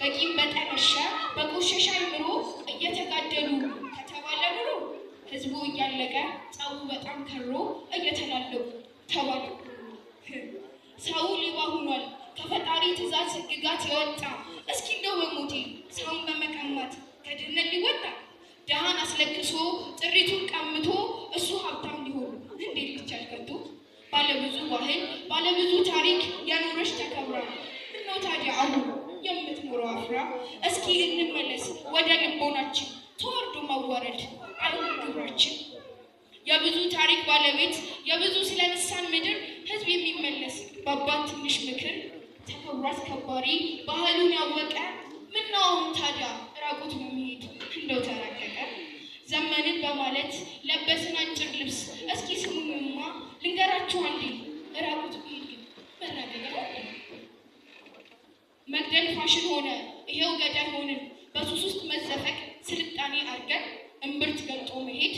በቂም በጠረሸ በቆሸሸ አይምሮ እየተጋደሉ ከተባለ ኑሮ ህዝቡ እያለቀ ጸቡ በጣም ከሮ እየተላለቁ ተባለ። ሰው ሌባ ሆኗል ከፈጣሪ ትእዛዝ ህግጋት የወጣ እስኪ እንደው በሞቴ ሰውን በመቀማት ከድህነት ሊወጣ ደሃን አስለቅሶ ጥሪቱን ቀምቶ እሱ ሀብታም ሊሆን እንዴት ሊቻል ከቶ? ባለብዙ ባህል ባለብዙ ታሪክ ያኖረች ተከብራ ምነው ታዲያ አሁን የምትኖረው አፍራ? እስኪ እንመለስ ወደ ልቦናችን ተወርዶ ማዋረድ አይሁን ግብራችን። የብዙ ታሪክ ባለቤት የብዙ ስለ ልሳን ምድር ህዝብ የሚመለስ በአባት ትንሽ ምክር ተከብሮ አስከባሪ ባህሉን ያወቀ ምነው አሁን ታዲያ ራቁት በመሄድ እንደው ተራቀቀ? ዘመንን በማለት ለበስን አጭር ልብስ እስኪ ስሙኝማ ልንገራችሁ አንዴ ራቁት ብሄድ ግን መራቀቀ መግደል ፋሽን ሆነ ይሄው ገዳይ ሆንን በሱስ ውስጥ መዘፈቅ ስልጣኔ አድርገን እምብርት ገልጦ መሄድ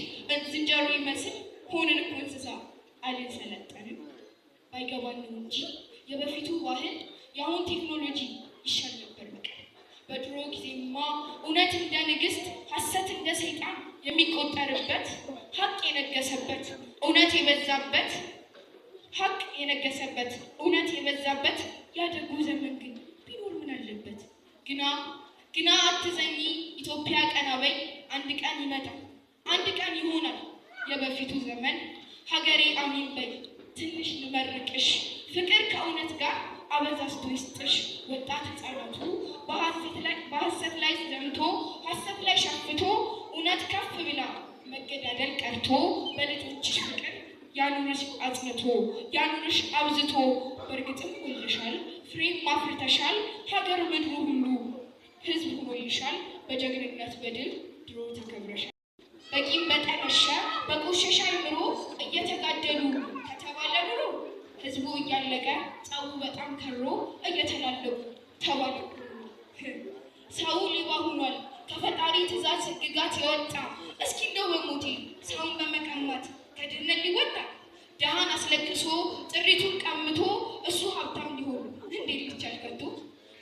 ዝንጀሮ ይመስል ሆንን እኮ እንስሳ አልሰለጠንም። ባይገባን ነው እንጂ የበፊቱ ባህል የአሁን ቴክኖሎጂ ይሻል ነበር በቀር። በድሮ ጊዜማ እውነት እንደ ንግስት ሐሰት እንደ ሰይጣን የሚቆጠርበት ሀቅ የነገሰበት እውነት የበዛበት ያደጉ ዘመን ግን ቢኖር ምን አለበት? ግና አትዘኚ ኢትዮጵያ ቀና በይ አንድ ቀን ይመጣል አንድ ቀን ይሆናል የበፊቱ ዘመን። ሀገሬ አሚን በይ ትንሽ ልመርቅሽ ፍቅር ከእውነት ጋር አበዛዝቶ ይስጥሽ። ወጣት ህፃናቱ በሐሰት ላይ ዘምቶ ሐሰት ላይ ሸፍቶ እውነት ከፍ ብላ መገዳደል ቀርቶ በልጆችሽ ፍቅር ያኑርሽ አጽንቶ ያኑርሽ አብዝቶ። በእርግጥም ወልደሻል ፍሬም አፍርተሻል ሀገር ምድሩ ሁሉ ህዝብ ሆኖልሻል በጀግንነት በድል ድሮ ተከብረሻል። በቂም በጠረሸ በቆሸሸ አይምሮ እየተጋደሉ ከተባለ ኑሮ ህዝቡ እያለቀ ጸቡ በጣም ከሮ እየተላለቁ ተባለ። ሰው ሌባ ሆኗል ከፈጣሪ ትእዛዝ ህግጋት የወጣ እስኪ እንደው በሞቴ ሰውን በመቀማት ከድህነት ሊወጣ ደሃን አስለቅሶ ጥሪቱን ቀምቶ እሱ ሀብታም ሊሆን እንዴት ሊቻል ከቶ?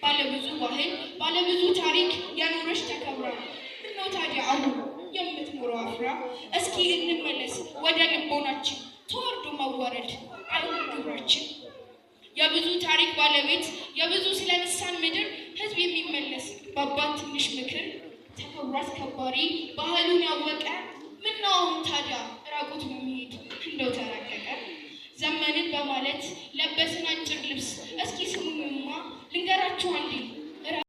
ባለብዙ ባህል ባለብዙ ታሪክ ያኖረች ተከብራ ምነው ታዲያ አሁን የምትኖረው አፍራ? እስኪ እንመለስ ወደ ልቦናችን ተወርዶ ማዋረድ አይሁን ግብራችን። የብዙ ታሪክ ባለቤት የብዙ ስለ ልሳን ምድር ህዝብ የሚመለስ በአባት ትንሽ ምክር ተከብሮ አስከባሪ ባህሉን ያወቀ ምነው አሁን ታዲያ ራቁት በመሄድ እንደው ተራቀቀ? ዘመንን በማለት ለበስን አጭር ልብስ እስኪ ስሙኝማ ልንገራችሁ አንዴ